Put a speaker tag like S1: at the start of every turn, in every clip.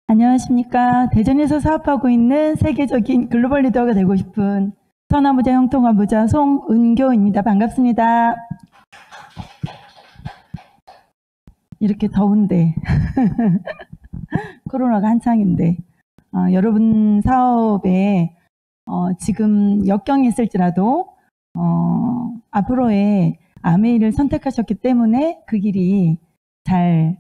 S1: 안녕하십니까. 대전에서 사업하고 있는 세계적인 글로벌 리더가 되고 싶은 서나무자 형통화부자 송은교입니다. 반갑습니다. 이렇게 더운데 코로나가 한창인데 여러분 사업에 지금 역경이 있을지라도 앞으로의 아메이를 선택하셨기 때문에 그 길이 잘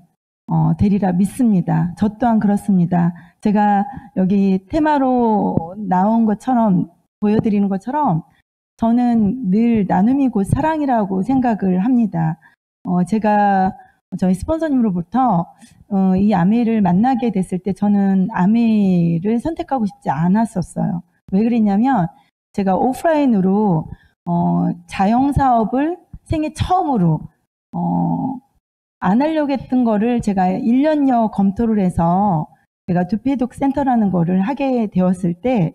S1: 되리라 믿습니다. 저 또한 그렇습니다. 제가 여기 테마로 나온 것처럼 보여드리는 것처럼 저는 늘 나눔이 곧 사랑이라고 생각을 합니다. 제가 저희 스폰서님으로부터 이 아메이를 만나게 됐을 때 저는 아메이를 선택하고 싶지 않았었어요. 왜 그랬냐면 제가 오프라인으로 자영사업을 생애 처음으로 안 하려고 했던 거를 제가 1년여 검토를 해서 제가 두피해독 센터라는 거를 하게 되었을 때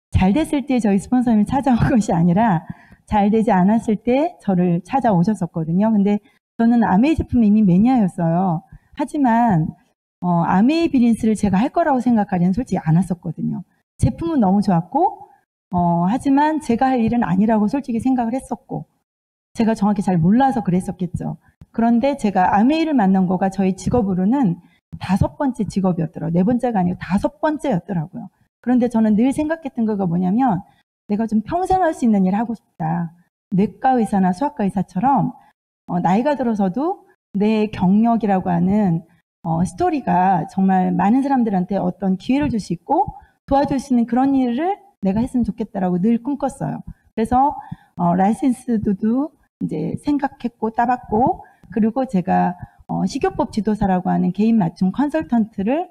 S1: 잘 됐을 때 저희 스폰서님이 찾아온 것이 아니라 잘 되지 않았을 때 저를 찾아오셨었거든요. 근데 저는 아메이 제품이 이미 매니아였어요. 하지만 아메이 비린스를 제가 할 거라고 생각하지는 솔직히 않았었거든요. 제품은 너무 좋았고 하지만 제가 할 일은 아니라고 솔직히 생각을 했었고 제가 정확히 잘 몰라서 그랬었겠죠. 그런데 제가 아메이를 만난 거가 저희 직업으로는 5번째 직업이었더라고요. 4번째가 아니고 5번째였더라고요. 그런데 저는 늘 생각했던 거가 뭐냐면 내가 좀 평생 할 수 있는 일을 하고 싶다. 내과 의사나 수학과 의사처럼 나이가 들어서도 내 경력이라고 하는 스토리가 정말 많은 사람들한테 어떤 기회를 줄 수 있고 도와줄 수 있는 그런 일을 내가 했으면 좋겠다라고 늘 꿈꿨어요. 그래서 라이센스도 이제 생각했고 따봤고 그리고 제가 식이요법 지도사라고 하는 개인 맞춤 컨설턴트를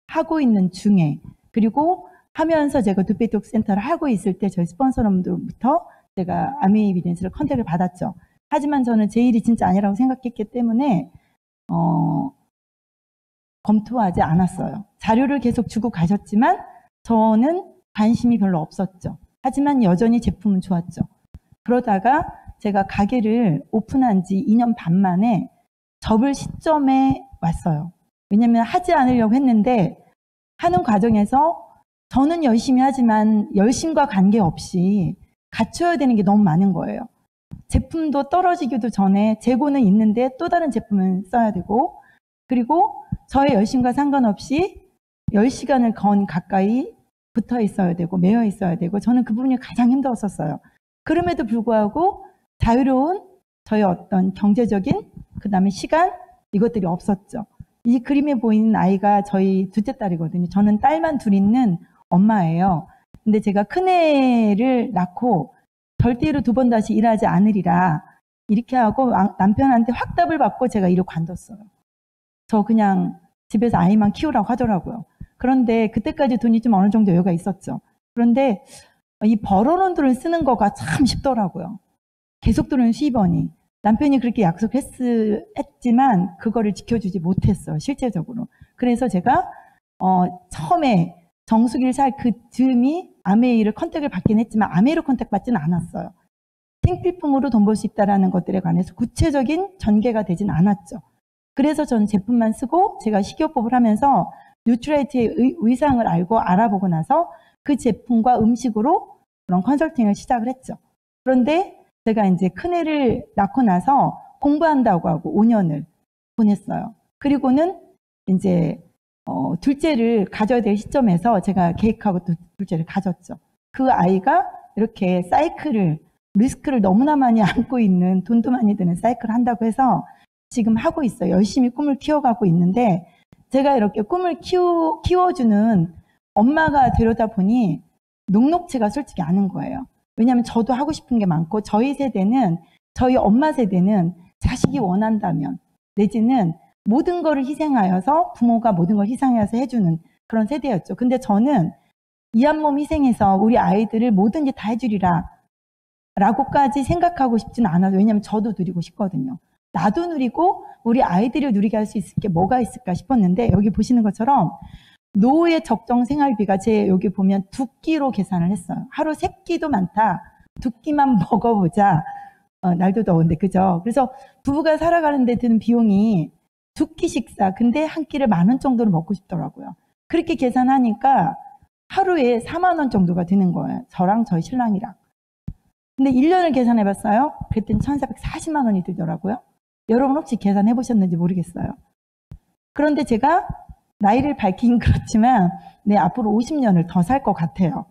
S1: 하고 있는 중에 그리고 하면서 제가 두피해독 센터를 하고 있을 때 저희 스폰서님들부터 제가 아메이 비린스를 컨택을 받았죠. 하지만 저는 제 일이 진짜 아니라고 생각했기 때문에 검토하지 않았어요. 자료를 계속 주고 가셨지만 저는 관심이 별로 없었죠. 하지만 여전히 제품은 좋았죠. 그러다가 제가 가게를 오픈한 지 2년 반 만에 접을 시점에 왔어요. 왜냐면 하지 않으려고 했는데 하는 과정에서 저는 열심히 하지만 열심과 관계없이 갖춰야 되는 게 너무 많은 거예요. 제품도 떨어지기도 전에 재고는 있는데 또 다른 제품을 써야 되고 그리고 저의 열심과 상관없이 10시간을 건 가까이 붙어 있어야 되고 매여 있어야 되고 저는 그 부분이 가장 힘들었었어요. 그럼에도 불구하고 자유로운 저의 어떤 경제적인 그 다음에 시간 이것들이 없었죠. 이 그림에 보이는 아이가 저희 둘째 딸이거든요. 저는 딸만 둘 있는 엄마예요. 근데 제가 큰애를 낳고 절대로 2번 다시 일하지 않으리라 이렇게 하고 남편한테 확답을 받고 제가 일을 관뒀어요. 저 그냥 집에서 아이만 키우라고 하더라고요. 그런데 그때까지 돈이 좀 어느 정도 여유가 있었죠. 그런데 이 벌어놓은 돈을 쓰는 거가 참 쉽더라고요. 계속 들어오는 수입원이. 남편이 그렇게 약속했지만 그거를 지켜주지 못했어요. 실제적으로. 그래서 제가 처음에 정수기를 살 그 즈음이 아메이를 컨택을 받긴 했지만 아메이로 컨택 받지는 않았어요. 생필품으로 돈 벌 수 있다는 것들에 관해서 구체적인 전개가 되진 않았죠. 그래서 저는 제품만 쓰고 제가 식이요법을 하면서 뉴트라이트의 의상을 알고 알아보고 나서 그 제품과 음식으로 그런 컨설팅을 시작을 했죠. 그런데 제가 이제 큰애를 낳고 나서 공부한다고 하고 5년을 보냈어요. 그리고는 이제 둘째를 가져야 될 시점에서 제가 계획하고 둘째를 가졌죠. 그 아이가 이렇게 사이클을 리스크를 너무나 많이 안고 있는 돈도 많이 드는 사이클을 한다고 해서 지금 하고 있어요. 열심히 꿈을 키워가고 있는데 제가 이렇게 꿈을 키워주는 엄마가 되려다 보니 녹록치가 솔직히 않은 거예요. 왜냐하면 저도 하고 싶은 게 많고 저희 세대는 저희 엄마 세대는 자식이 원한다면 내지는 모든 거를 희생하여서 부모가 모든 걸 희생해서 해주는 그런 세대였죠. 근데 저는 이 한 몸 희생해서 우리 아이들을 뭐든지 다 해주리라 라고까지 생각하고 싶지는 않아요. 왜냐하면 저도 누리고 싶거든요. 나도 누리고 우리 아이들이 누리게 할 수 있을 게 뭐가 있을까 싶었는데 여기 보시는 것처럼 노후의 적정 생활비가 제 여기 보면 2끼로 계산을 했어요. 하루 3끼도 많다. 2끼만 먹어보자. 날도 더운데 그죠? 그래서 부부가 살아가는 데 드는 비용이 2끼 식사 근데 한 끼를 10,000원 정도로 먹고 싶더라고요. 그렇게 계산하니까 하루에 4만 원 정도가 드는 거예요. 저랑 저희 신랑이랑. 근데 1년을 계산해 봤어요. 그랬더니 1,440만 원이 들더라고요. 여러분 혹시 계산해 보셨는지 모르겠어요. 그런데 제가 나이를 밝히긴 그렇지만 앞으로 50년을 더 살 것 같아요.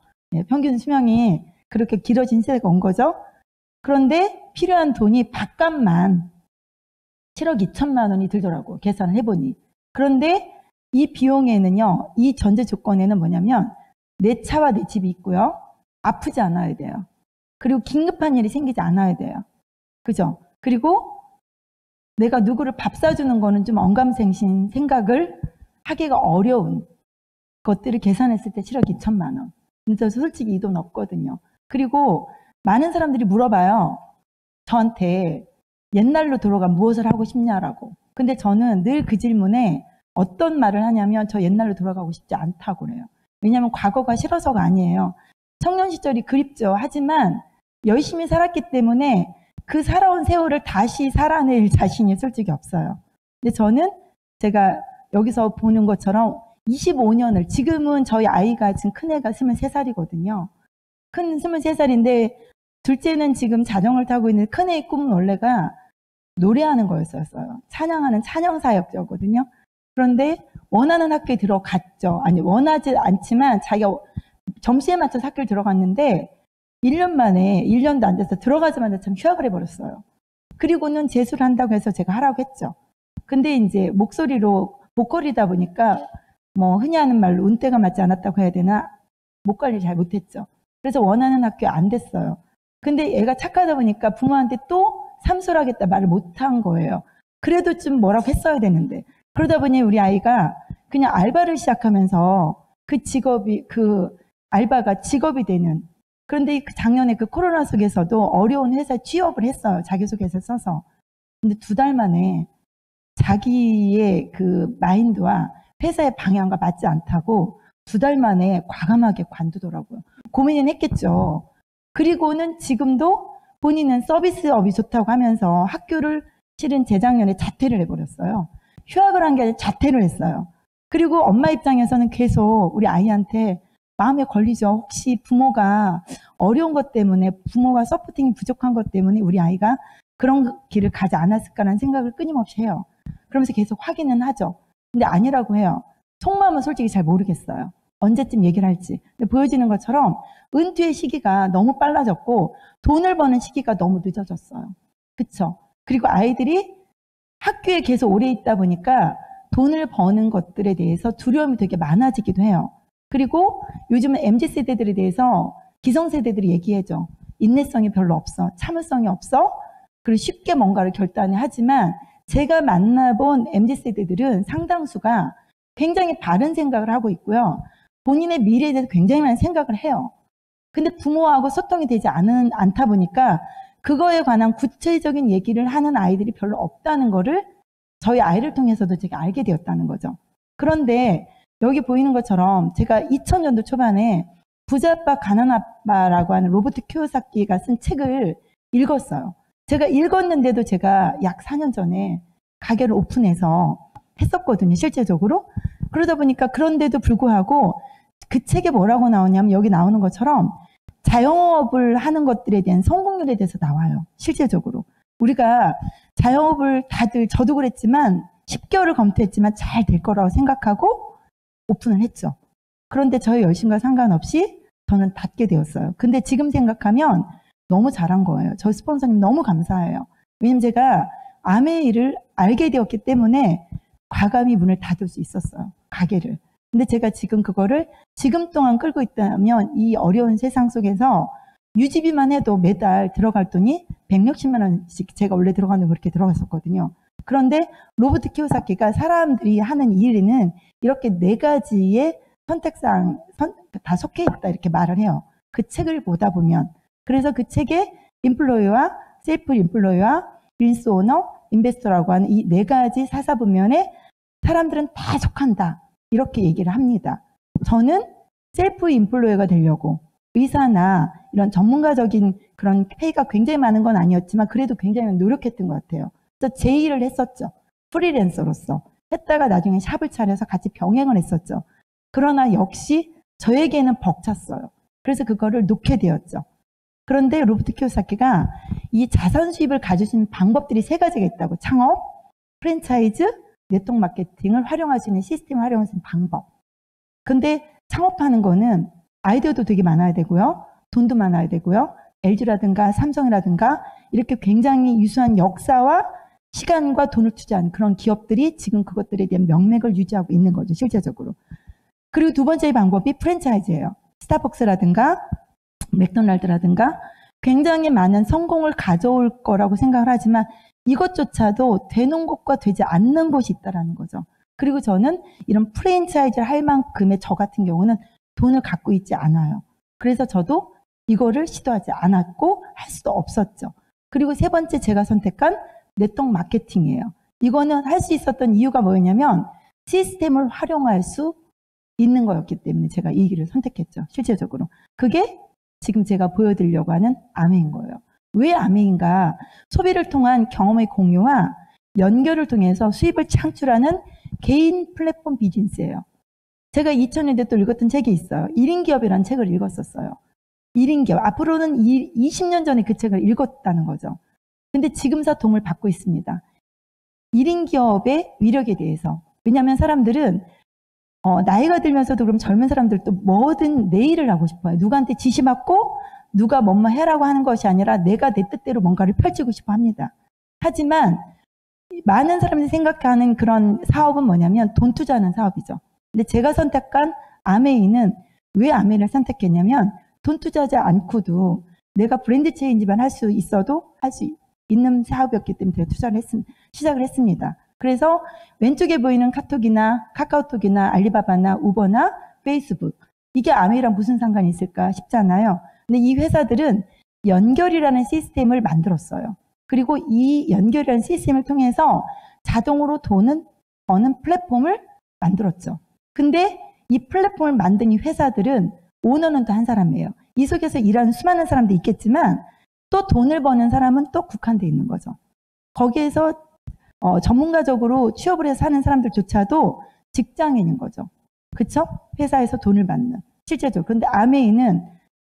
S1: 평균 수명이 그렇게 길어진 세대가 온 거죠. 그런데 필요한 돈이 밥값만 7억 2천만 원이 들더라고요. 계산을 해보니. 그런데 이 비용에는요, 이 전제 조건에는 뭐냐면 내 차와 내 집이 있고요. 아프지 않아야 돼요. 그리고 긴급한 일이 생기지 않아야 돼요. 그죠? 그리고 내가 누구를 밥 사주는 거는 좀 언감생심 생각을 하기가 어려운 것들을 계산했을 때 7억 2천만 원. 근데 저 솔직히 이 돈 없거든요. 그리고 많은 사람들이 물어봐요. 저한테 옛날로 돌아가 무엇을 하고 싶냐라고. 근데 저는 늘 그 질문에 어떤 말을 하냐면 저 옛날로 돌아가고 싶지 않다고 그래요. 왜냐하면 과거가 싫어서가 아니에요. 청년 시절이 그립죠. 하지만 열심히 살았기 때문에 그 살아온 세월을 다시 살아낼 자신이 솔직히 없어요. 근데 저는 제가 여기서 보는 것처럼 25년을, 지금은 저희 아이가 지금 큰애가 23살이거든요. 큰 23살인데 둘째는 지금 자전거를 타고 있는 큰애의 꿈은 원래가 노래하는 거였어요. 찬양하는 찬양사역자거든요. 그런데 원하는 학교에 들어갔죠. 아니, 원하지 않지만 자기가 점수에 맞춰서 학교를 들어갔는데 1년 만에, 1년도 안 돼서 들어가자마자 참 휴학을 해버렸어요. 그리고는 재수를 한다고 해서 제가 하라고 했죠. 근데 이제 목소리로 보컬이다 보니까 뭐 흔히 하는 말로 운때가 맞지 않았다고 해야 되나? 목 관리 잘 못했죠. 그래서 원하는 학교에 안 됐어요. 근데 애가 착하다 보니까 부모한테 또 삼수를 하겠다 말을 못한 거예요. 그래도 좀 뭐라고 했어야 되는데. 그러다 보니 우리 아이가 그냥 알바를 시작하면서 그 직업이, 그 알바가 직업이 되는. 그런데 작년에 그 코로나 속에서도 어려운 회사에 취업을 했어요. 자기소개서 써서. 근데 2달 만에 자기의 그 마인드와 회사의 방향과 맞지 않다고 2달 만에 과감하게 관두더라고요. 고민은 했겠죠. 그리고는 지금도 본인은 서비스업이 좋다고 하면서 학교를 실은 재작년에 자퇴를 해버렸어요. 휴학을 한 게 아니라 자퇴를 했어요. 그리고 엄마 입장에서는 계속 우리 아이한테 마음에 걸리죠. 혹시 부모가 어려운 것 때문에, 부모가 서포팅이 부족한 것 때문에 우리 아이가 그런 길을 가지 않았을까라는 생각을 끊임없이 해요. 그러면서 계속 확인은 하죠. 근데 아니라고 해요. 속마음은 솔직히 잘 모르겠어요. 언제쯤 얘기를 할지. 근데 보여지는 것처럼 은퇴의 시기가 너무 빨라졌고 돈을 버는 시기가 너무 늦어졌어요. 그쵸? 그리고 아이들이 학교에 계속 오래 있다 보니까 돈을 버는 것들에 대해서 두려움이 되게 많아지기도 해요. 그리고 요즘은 MZ세대들에 대해서 기성세대들이 얘기해줘. 인내성이 별로 없어. 참을성이 없어. 그리고 쉽게 뭔가를 결단을 하지만 제가 만나본 MZ세대들은 상당수가 굉장히 바른 생각을 하고 있고요. 본인의 미래에 대해서 굉장히 많은 생각을 해요. 근데 부모하고 소통이 되지 않다 보니까 그거에 관한 구체적인 얘기를 하는 아이들이 별로 없다는 거를 저희 아이를 통해서도 제가 알게 되었다는 거죠. 그런데 여기 보이는 것처럼 제가 2000년도 초반에 부자아빠 가난아빠라고 하는 로버트 키오사키가 쓴 책을 읽었어요. 제가 읽었는데도 제가 약 4년 전에 가게를 오픈해서 했었거든요. 실제적으로. 그러다 보니까 그런데도 불구하고 그 책에 뭐라고 나오냐면 여기 나오는 것처럼 자영업을 하는 것들에 대한 성공률에 대해서 나와요. 실제적으로. 우리가 자영업을 다들, 저도 그랬지만 10개월을 검토했지만 잘 될 거라고 생각하고 오픈을 했죠. 그런데 저의 열심과 상관없이 저는 닫게 되었어요. 근데 지금 생각하면 너무 잘한 거예요. 저희 스폰서님 너무 감사해요. 왜냐면 제가 암의 일을 알게 되었기 때문에 과감히 문을 닫을 수 있었어요. 가게를. 근데 제가 지금 그거를 지금 동안 끌고 있다면 이 어려운 세상 속에서 유지비만 해도 매달 들어갈 돈이 160만 원씩 제가 원래 들어가는 거 그렇게 들어갔었거든요. 그런데 로버트 키오사키가 사람들이 하는 일에는 이렇게 4가지의 선택사항 다 속해 있다 이렇게 말을 해요. 그 책을 보다 보면. 그래서 그 책에 인플로이와 셀프 인플로이와 비즈니스 오너, 인베스터라고 하는 이 4가지 사사분면에 사람들은 다 속한다. 이렇게 얘기를 합니다. 저는 셀프 인플로이가 되려고 의사나 이런 전문가적인 그런 페이가 굉장히 많은 건 아니었지만 그래도 굉장히 노력했던 것 같아요. 그래서 제 일을 했었죠. 프리랜서로서. 했다가 나중에 샵을 차려서 같이 병행을 했었죠. 그러나 역시 저에게는 벅찼어요. 그래서 그거를 놓게 되었죠. 그런데 로버트 키요사키가 이 자산 수입을 가져주는 방법들이 세 가지가 있다고. 창업, 프랜차이즈, 네트워크 마케팅을 활용할 수 있는 시스템을 활용할 수 있는 방법. 근데 창업하는 거는 아이디어도 되게 많아야 되고요. 돈도 많아야 되고요. LG라든가 삼성이라든가 이렇게 굉장히 유수한 역사와 시간과 돈을 투자한 그런 기업들이 지금 그것들에 대한 명맥을 유지하고 있는 거죠. 실제적으로. 그리고 두 번째 방법이 프랜차이즈예요. 스타벅스라든가 맥도날드라든가 굉장히 많은 성공을 가져올 거라고 생각을 하지만 이것조차도 되는 곳과 되지 않는 곳이 있다는 거죠. 그리고 저는 이런 프랜차이즈를 할 만큼의 저 같은 경우는 돈을 갖고 있지 않아요. 그래서 저도 이거를 시도하지 않았고 할 수도 없었죠. 그리고 세 번째 제가 선택한 네트워크 마케팅이에요. 이거는 할 수 있었던 이유가 뭐였냐면 시스템을 활용할 수 있는 거였기 때문에 제가 이 길을 선택했죠. 실제적으로. 그게 지금 제가 보여드리려고 하는 아메인 거예요. 왜 아메인가? 소비를 통한 경험의 공유와 연결을 통해서 수입을 창출하는 개인 플랫폼 비즈니스예요. 제가 2000년대 또 읽었던 책이 있어요. 1인 기업이라는 책을 읽었었어요. 1인 기업. 앞으로는 20년 전에 그 책을 읽었다는 거죠. 근데 지금서 도움을 받고 있습니다. 1인 기업의 위력에 대해서. 왜냐하면 사람들은 나이가 들면서도 그럼 젊은 사람들도 뭐든 내 일을 하고 싶어요. 누구한테 지시받고 누가 뭐뭐 해라고 하는 것이 아니라 내가 내 뜻대로 뭔가를 펼치고 싶어 합니다. 하지만 많은 사람들이 생각하는 그런 사업은 뭐냐면 돈 투자하는 사업이죠. 근데 제가 선택한 아메이는 왜 아메이를 선택했냐면 돈 투자하지 않고도 내가 브랜드 체인지만 할 수 있어도 할 수 있는 사업이었기 때문에 제가 시작을 했습니다. 그래서 왼쪽에 보이는 카톡이나 카카오톡이나 알리바바나 우버나 페이스북 이게 아메이랑 무슨 상관이 있을까 싶잖아요. 근데 이 회사들은 연결이라는 시스템을 만들었어요. 그리고 이 연결이라는 시스템을 통해서 자동으로 돈은 버는 플랫폼을 만들었죠. 근데 이 플랫폼을 만든 이 회사들은 오너는 또 한 사람이에요. 이 속에서 일하는 수많은 사람도 있겠지만 또 돈을 버는 사람은 또 국한되어 있는 거죠. 거기에서 전문가적으로 취업을 해서 사는 사람들조차도 직장인인 거죠. 그쵸? 회사에서 돈을 받는. 실제적으로. 그런데 아메이는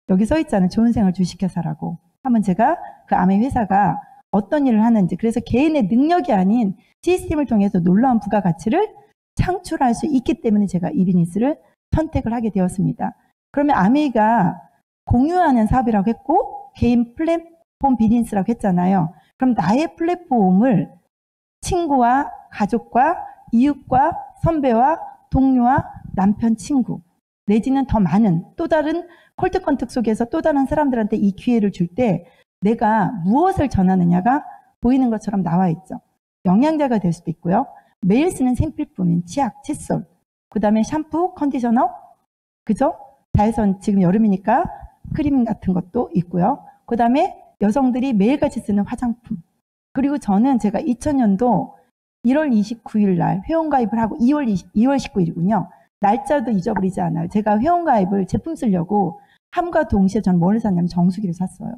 S1: 여기 써 있잖아요. 좋은 생활 주식회사라고. 한번 제가 그 아메이 회사가 어떤 일을 하는지. 그래서 개인의 능력이 아닌 시스템을 통해서 놀라운 부가가치를 창출할 수 있기 때문에 제가 이 비즈니스를 선택을 하게 되었습니다. 그러면 아메이가 공유하는 사업이라고 했고 개인 플랫폼 비즈니스라고 했잖아요. 그럼 나의 플랫폼을 친구와 가족과 이웃과 선배와 동료와 남편, 친구 내지는 더 많은 또 다른 콜트 컨택 속에서 또 다른 사람들한테 이 기회를 줄 때 내가 무엇을 전하느냐가 보이는 것처럼 나와 있죠. 영양제가 될 수도 있고요. 매일 쓰는 생필품인 치약, 칫솔, 그 다음에 샴푸, 컨디셔너, 그죠? 자외선 지금 여름이니까 크림 같은 것도 있고요. 그 다음에 여성들이 매일같이 쓰는 화장품. 그리고 저는 제가 2000년도 1월 29일 날 회원가입을 하고 2월 19일이군요. 날짜도 잊어버리지 않아요. 제가 회원가입을 제품 쓰려고 함과 동시에 전 뭘 샀냐면 정수기를 샀어요.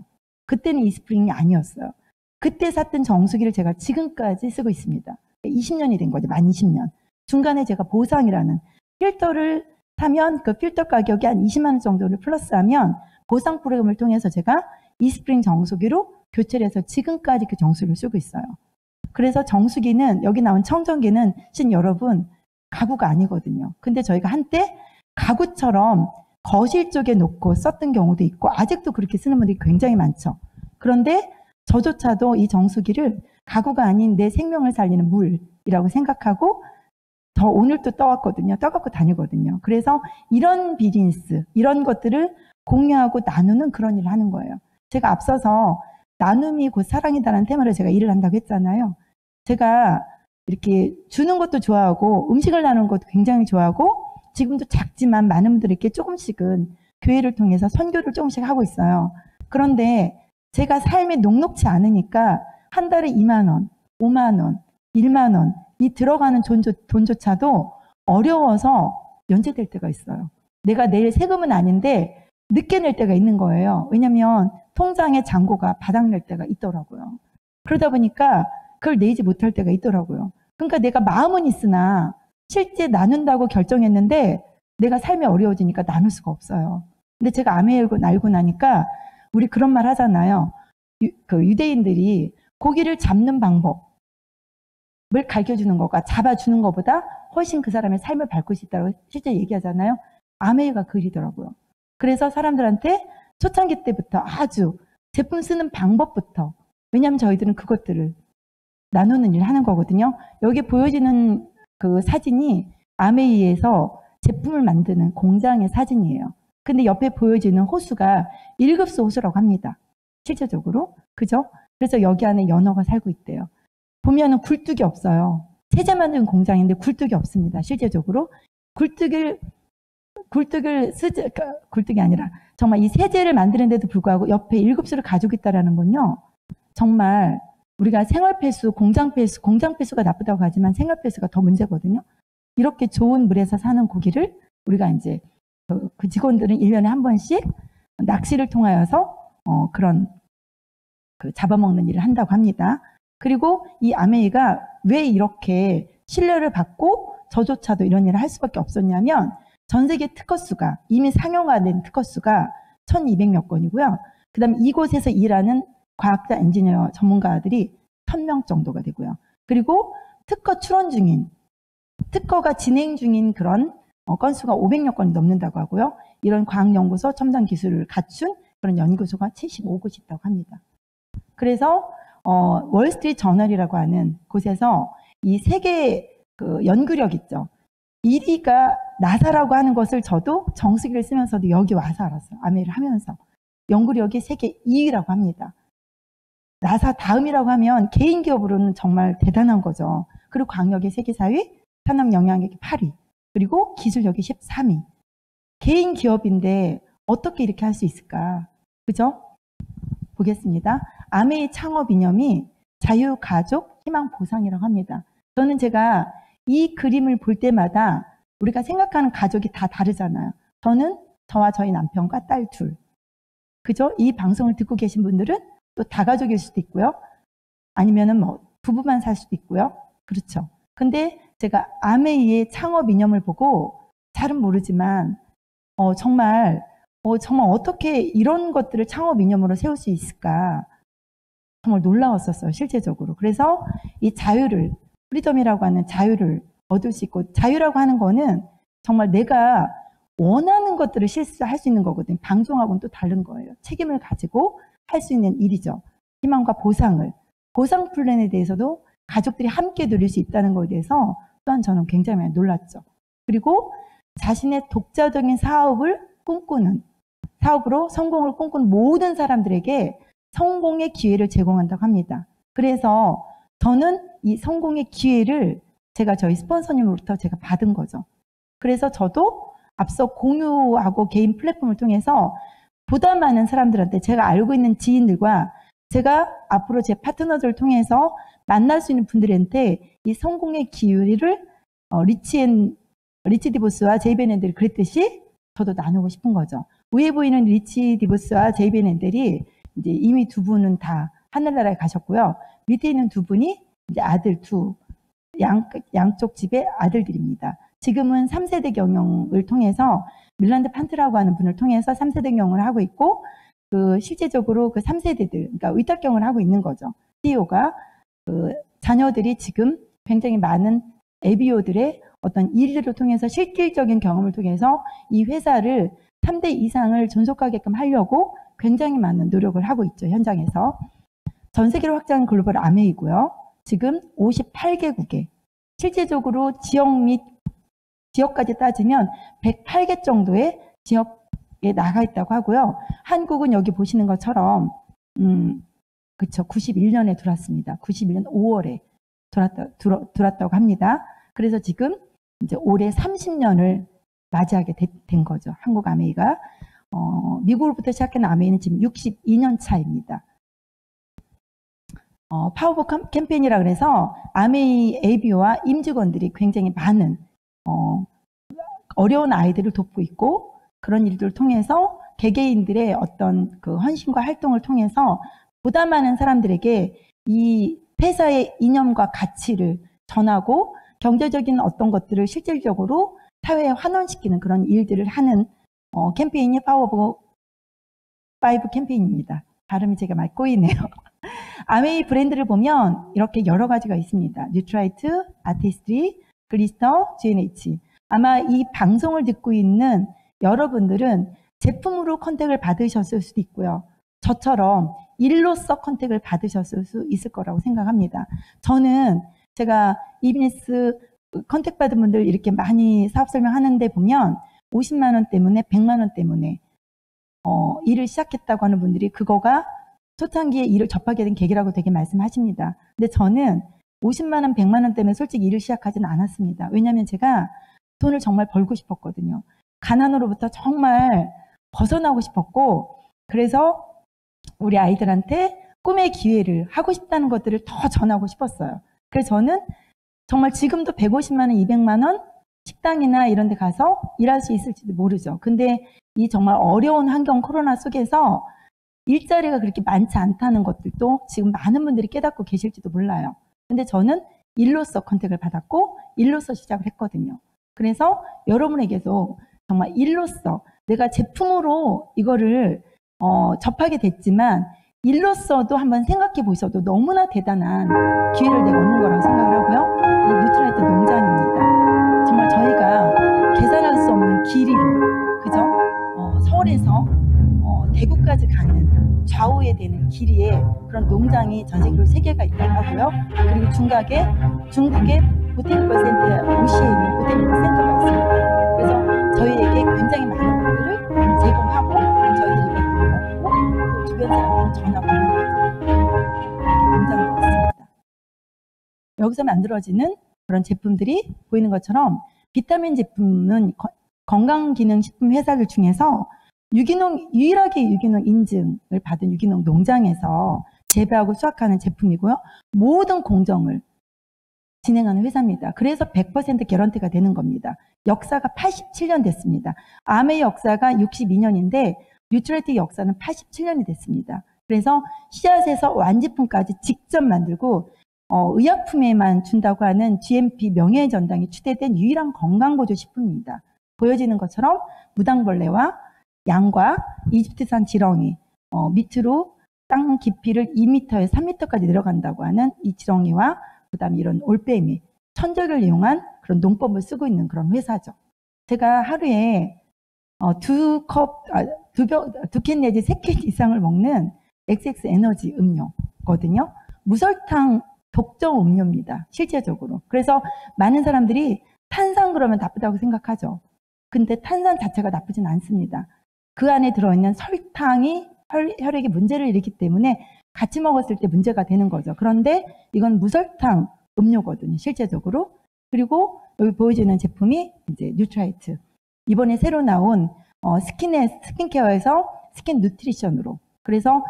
S1: 그때는 이스프링이 아니었어요. 그때 샀던 정수기를 제가 지금까지 쓰고 있습니다. 20년이 된 거죠. 만 20년. 중간에 제가 보상이라는 필터를 사면 그 필터 가격이 한 20만 원 정도를 플러스하면 보상 프로그램을 통해서 제가 이스프링 정수기로 교체를 해서 지금까지 그 정수기를 쓰고 있어요. 그래서 정수기는 여기 나온 청정기는 여러분 가구가 아니거든요. 근데 저희가 한때 가구처럼 거실 쪽에 놓고 썼던 경우도 있고 아직도 그렇게 쓰는 분들이 굉장히 많죠. 그런데 저조차도 이 정수기를 가구가 아닌 내 생명을 살리는 물이라고 생각하고 저 오늘 또 떠왔거든요. 떠갖고 다니거든요. 그래서 이런 비즈니스, 이런 것들을 공유하고 나누는 그런 일을 하는 거예요. 제가 앞서서 나눔이 곧 사랑이다라는 테마로 제가 일을 한다고 했잖아요. 제가 이렇게 주는 것도 좋아하고 음식을 나누는 것도 굉장히 좋아하고 지금도 작지만 많은 분들에게 조금씩은 교회를 통해서 선교를 조금씩 하고 있어요. 그런데 제가 삶이 녹록치 않으니까 한 달에 2만 원, 5만 원, 1만 원 이 들어가는 돈조차도 어려워서 연체될 때가 있어요. 내가 내일 세금은 아닌데 늦게 낼 때가 있는 거예요. 왜냐하면 통장의 잔고가 바닥날 때가 있더라고요. 그러다 보니까 그걸 내지 못할 때가 있더라고요. 그러니까 내가 마음은 있으나 실제 나눈다고 결정했는데 내가 삶이 어려워지니까 나눌 수가 없어요. 근데 제가 아메이 알고 나니까 우리 그런 말 하잖아요. 유대인들이 고기를 잡는 방법을 가르쳐주는 거가 잡아주는 것보다 훨씬 그 사람의 삶을 바꿀 수 있다고 실제 얘기하잖아요. 아메이가 그리더라고요. 그래서 사람들한테 초창기 때부터 아주 제품 쓰는 방법부터, 왜냐하면 저희들은 그것들을 나누는 일을 하는 거거든요. 여기 보여지는 그 사진이 아메이에서 제품을 만드는 공장의 사진이에요. 근데 옆에 보여지는 호수가 1급수 호수라고 합니다. 실제적으로. 그죠? 그래서 여기 안에 연어가 살고 있대요. 보면은 굴뚝이 없어요. 세제 만드는 공장인데 굴뚝이 없습니다. 실제적으로. 굴뚝이 아니라 정말 이 세제를 만드는데도 불구하고 옆에 1급수를 가지고 있다는 건요. 정말 우리가 생활폐수, 공장폐수가 나쁘다고 하지만 생활폐수가 더 문제거든요. 이렇게 좋은 물에서 사는 고기를 우리가 이제 그 직원들은 1년에 한 번씩 낚시를 통하여서 그런 잡아먹는 일을 한다고 합니다. 그리고 이 아메이가 왜 이렇게 신뢰를 받고 저조차도 이런 일을 할 수밖에 없었냐면 전 세계 특허수가 이미 상용화된 특허수가 1200몇 건이고요. 그 다음에 이곳에서 일하는 과학자, 엔지니어, 전문가들이 1000명 정도가 되고요. 그리고 특허 출원 중인, 특허가 진행 중인 그런 건수가 500여 건이 넘는다고 하고요. 이런 과학연구소, 첨단 기술을 갖춘 그런 연구소가 75곳이 있다고 합니다. 그래서 월스트리트 저널이라고 하는 곳에서 이 세계 그 연구력 있죠. 1위가 나사라고 하는 것을 저도 정수기를 쓰면서도 여기 와서 알았어요. 아메이를 하면서. 연구력이 세계 2위라고 합니다. 나사 다음이라고 하면 개인 기업으로는 정말 대단한 거죠. 그리고 광역의 세계 4위, 산업 영향력이 8위, 그리고 기술력이 13위. 개인 기업인데 어떻게 이렇게 할 수 있을까? 그죠? 보겠습니다. 아메이 창업 이념이 자유, 가족, 희망, 보상이라고 합니다. 저는 제가 이 그림을 볼 때마다 우리가 생각하는 가족이 다 다르잖아요. 저는 저와 저희 남편과 딸 둘. 그죠? 이 방송을 듣고 계신 분들은 또 다가족일 수도 있고요. 아니면은 뭐 부부만 살 수도 있고요. 그렇죠. 근데 제가 아메이의 창업 이념을 보고 잘은 모르지만 정말 어떻게 이런 것들을 창업 이념으로 세울 수 있을까 정말 놀라웠었어요. 실제적으로. 그래서 이 자유를, 프리덤이라고 하는 자유를 얻을 수 있고, 자유라고 하는 거는 정말 내가 원하는 것들을 실수할 수 있는 거거든요. 방종하고는 또 다른 거예요. 책임을 가지고 할 수 있는 일이죠. 희망과 보상을. 보상 플랜에 대해서도 가족들이 함께 누릴 수 있다는 것에 대해서 또한 저는 굉장히 많이 놀랐죠. 그리고 자신의 독자적인 사업을 꿈꾸는, 사업으로 성공을 꿈꾸는 모든 사람들에게 성공의 기회를 제공한다고 합니다. 그래서 저는 이 성공의 기회를 제가 저희 스폰서님으로부터 제가 받은 거죠. 그래서 저도 앞서 공유하고 개인 플랫폼을 통해서 보다 많은 사람들한테 제가 알고 있는 지인들과 제가 앞으로 제 파트너들을 통해서 만날 수 있는 분들한테 이 성공의 기회를 리치 디보스와 제이 베넨들이 그랬듯이 저도 나누고 싶은 거죠. 위에 보이는 리치 디보스와 제이 베넨들이 이제 이미 두 분은 다 하늘나라에 가셨고요. 밑에 있는 두 분이 이제 아들 양쪽 집의 아들들입니다. 지금은 3세대 경영을 통해서 밀란드 판트라고 하는 분을 통해서 3세대 경영을 하고 있고, 실제적으로 그 3세대들, 그러니까 위탁경을 하고 있는 거죠. CEO가 자녀들이 지금 굉장히 많은 에비오들의 어떤 일들을 통해서 실질적인 경험을 통해서 이 회사를 3대 이상을 존속하게끔 하려고 굉장히 많은 노력을 하고 있죠. 현장에서. 전 세계로 확장한 글로벌 아메이고요. 지금 58개국에 실제적으로 지역까지 따지면 108개 정도의 지역에 나가 있다고 하고요. 한국은 여기 보시는 것처럼 그쵸, 91년에 들어왔습니다. 91년 5월에 들어왔다고 합니다. 그래서 지금 이제 올해 30년을 맞이하게 된 거죠. 한국 아메이가. 미국으로부터 시작한 아메이는 지금 62년 차입니다. 파워보 캠페인이라 그래서 아메이 ABO와 임직원들이 굉장히 많은 어려운 아이들을 돕고 있고, 그런 일들을 통해서 개개인들의 어떤 그 헌신과 활동을 통해서 보다 많은 사람들에게 이 회사의 이념과 가치를 전하고 경제적인 어떤 것들을 실질적으로 사회에 환원시키는 그런 일들을 하는 캠페인이 파워 오브 5 캠페인입니다. 발음이 제가 말 꼬이네요. 아메이 브랜드를 보면 이렇게 여러 가지가 있습니다. 뉴트라이트, 아티스트리, 글리스터, G&H. 아마 이 방송을 듣고 있는 여러분들은 제품으로 컨택을 받으셨을 수도 있고요. 저처럼 일로서 컨택을 받으셨을 수 있을 거라고 생각합니다. 저는 제가 이비니스 컨택 받은 분들 이렇게 많이 사업 설명하는데 보면 50만 원 때문에 100만 원 때문에 일을 시작했다고 하는 분들이 그거가 초창기에 일을 접하게 된 계기라고 되게 말씀하십니다. 근데 저는 50만 원, 100만 원 때문에 솔직히 일을 시작하지는 않았습니다. 왜냐하면 제가 돈을 정말 벌고 싶었거든요. 가난으로부터 정말 벗어나고 싶었고, 그래서 우리 아이들한테 꿈의 기회를 하고 싶다는 것들을 더 전하고 싶었어요. 그래서 저는 정말 지금도 150만 원, 200만 원 식당이나 이런 데 가서 일할 수 있을지도 모르죠. 근데 이 정말 어려운 환경 코로나 속에서 일자리가 그렇게 많지 않다는 것들도 지금 많은 분들이 깨닫고 계실지도 몰라요. 근데 저는 일로서 컨택을 받았고 일로서 시작을 했거든요. 그래서 여러분에게도 정말 일로서 내가 제품으로 이거를 접하게 됐지만 일로서도 한번 생각해 보셔도 너무나 대단한 기회를 내가 얻는 거라고 생각을 하고요. 이 뉴트라이트 농장입니다. 정말 저희가 계산할 수 없는 길이로, 그죠? 서울에서 대구까지 가는 좌우에 되는 길이에 그런 농장이 전 세계로 3개가 있다고 하고요. 그리고 중국의 보테니컬 센터, 우시에 있는 보테니컬 센터가 있습니다. 그래서 저희에게 굉장히 많은 것들을 제공하고 저희들이 이것들을 먹고 또 주변 사람들은 전하고 이렇게 농장이 있습니다. 여기서 만들어지는 그런 제품들이 보이는 것처럼 비타민 제품은 건강기능식품 회사들 중에서 유일하게 유기농 인증을 받은 유기농 농장에서 재배하고 수확하는 제품이고요. 모든 공정을 진행하는 회사입니다. 그래서 100% 개런티가 되는 겁니다. 역사가 87년 됐습니다. 암의 역사가 62년인데 뉴트라이트 역사는 87년이 됐습니다. 그래서 씨앗에서 완제품까지 직접 만들고 의약품에만 준다고 하는 GMP 명예의 전당이 추대된 유일한 건강보조 식품입니다. 보여지는 것처럼 무당벌레와 양과 이집트산 지렁이, 밑으로 땅 깊이를 2m에서 3m까지 내려간다고 하는 이 지렁이와 그 다음에 이런 올빼미, 천적을 이용한 그런 농법을 쓰고 있는 그런 회사죠. 제가 하루에 두 캔 내지 3캔 이상을 먹는 XX 에너지 음료거든요. 무설탕 독점 음료입니다. 실제적으로. 그래서 많은 사람들이 탄산 그러면 나쁘다고 생각하죠. 근데 탄산 자체가 나쁘진 않습니다. 그 안에 들어있는 설탕이 혈액에 문제를 일으키기 때문에 같이 먹었을 때 문제가 되는 거죠. 그런데 이건 무설탕 음료거든요, 실제적으로. 그리고 여기 보여지는 제품이 이제 뉴트라이트. 이번에 새로 나온 스킨케어에서 스킨 누트리션으로. 그래서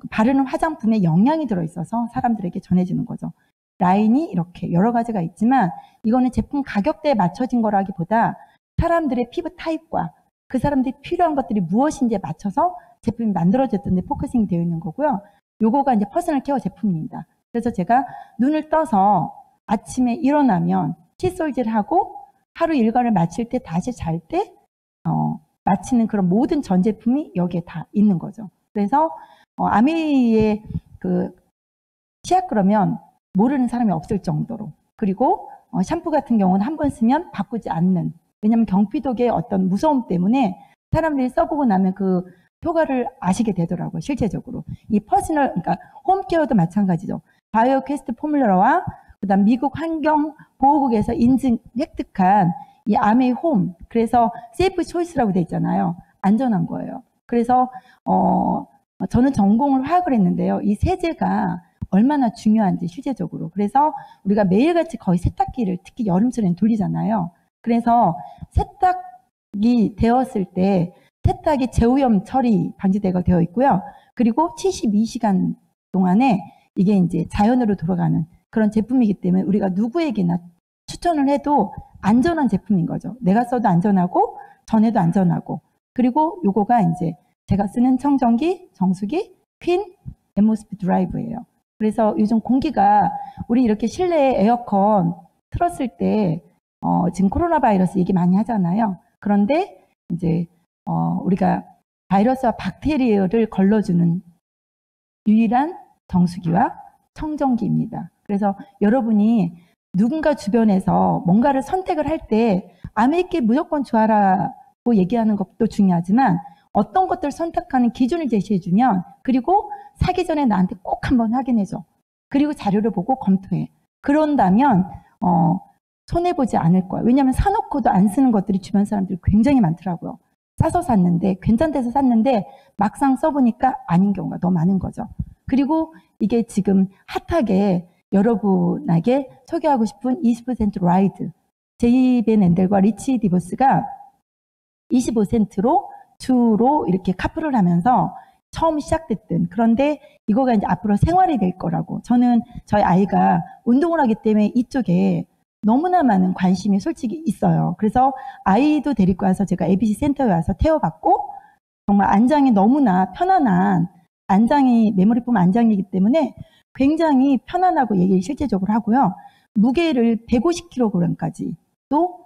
S1: 바르는 화장품에 영양이 들어있어서 사람들에게 전해지는 거죠. 라인이 이렇게 여러 가지가 있지만 이거는 제품 가격대에 맞춰진 거라기보다 사람들의 피부 타입과 그 사람들이 필요한 것들이 무엇인지에 맞춰서 제품이 만들어졌던데 포커싱이 되어 있는 거고요. 요거가 이제 퍼스널 케어 제품입니다. 그래서 제가 눈을 떠서 아침에 일어나면 칫솔질을 하고 하루 일과를 마칠 때 다시 잘 때 마치는 그런 모든 전 제품이 여기에 다 있는 거죠. 그래서 아메이의 그 치약 그러면 모르는 사람이 없을 정도로, 그리고 샴푸 같은 경우는 한 번 쓰면 바꾸지 않는, 왜냐하면 경피독의 어떤 무서움 때문에 사람들이 써보고 나면 그 효과를 아시게 되더라고요. 실제적으로 이 퍼스널, 그러니까 홈케어도 마찬가지죠. 바이오 퀘스트 포뮬러와 그다음 미국 환경보호국에서 인증 획득한 이 아메이 홈, 그래서 세이프 초이스라고 돼 있잖아요. 안전한 거예요. 그래서 저는 전공을 화학을 했는데요. 이 세제가 얼마나 중요한지 실제적으로. 그래서 우리가 매일같이 거의 세탁기를 특히 여름철에는 돌리잖아요. 그래서 세탁이 되었을 때 세탁이 제오염 처리 방지대가 되어 있고요. 그리고 72시간 동안에 이게 이제 자연으로 돌아가는 그런 제품이기 때문에 우리가 누구에게나 추천을 해도 안전한 제품인 거죠. 내가 써도 안전하고 전해도 안전하고, 그리고 요거가 이제 제가 쓰는 청정기, 정수기, 퀸, 앰모스피 드라이브예요. 그래서 요즘 공기가 우리 이렇게 실내에 에어컨 틀었을 때 지금 코로나 바이러스 얘기 많이 하잖아요. 그런데 이제 우리가 바이러스와 박테리아를 걸러주는 유일한 정수기와 청정기입니다. 그래서 여러분이 누군가 주변에서 뭔가를 선택을 할 때 아메리게 무조건 좋아라고 얘기하는 것도 중요하지만 어떤 것들을 선택하는 기준을 제시해주면 그리고 사기 전에 나한테 꼭 한번 확인해줘. 그리고 자료를 보고 검토해. 그런다면 손해보지 않을 거야. 왜냐하면 사놓고도 안 쓰는 것들이 주변 사람들이 굉장히 많더라고요. 싸서 샀는데 괜찮대서 샀는데 막상 써보니까 아닌 경우가 너무 많은 거죠. 그리고 이게 지금 핫하게 여러분에게 소개하고 싶은 20% 라이드. 제이 벤 앤델과 리치 디보스가 25센트로 주로 이렇게 카풀을 하면서 처음 시작됐든 그런데 이거가 이제 앞으로 생활이 될 거라고. 저는 저희 아이가 운동을 하기 때문에 이쪽에 너무나 많은 관심이 솔직히 있어요. 그래서 아이도 데리고 와서 제가 ABC 센터에 와서 태워봤고 정말 안장이 너무나 편안한 안장이 메모리폼 안장이기 때문에 굉장히 편안하고 얘기를 실제적으로 하고요. 무게를 150kg까지 또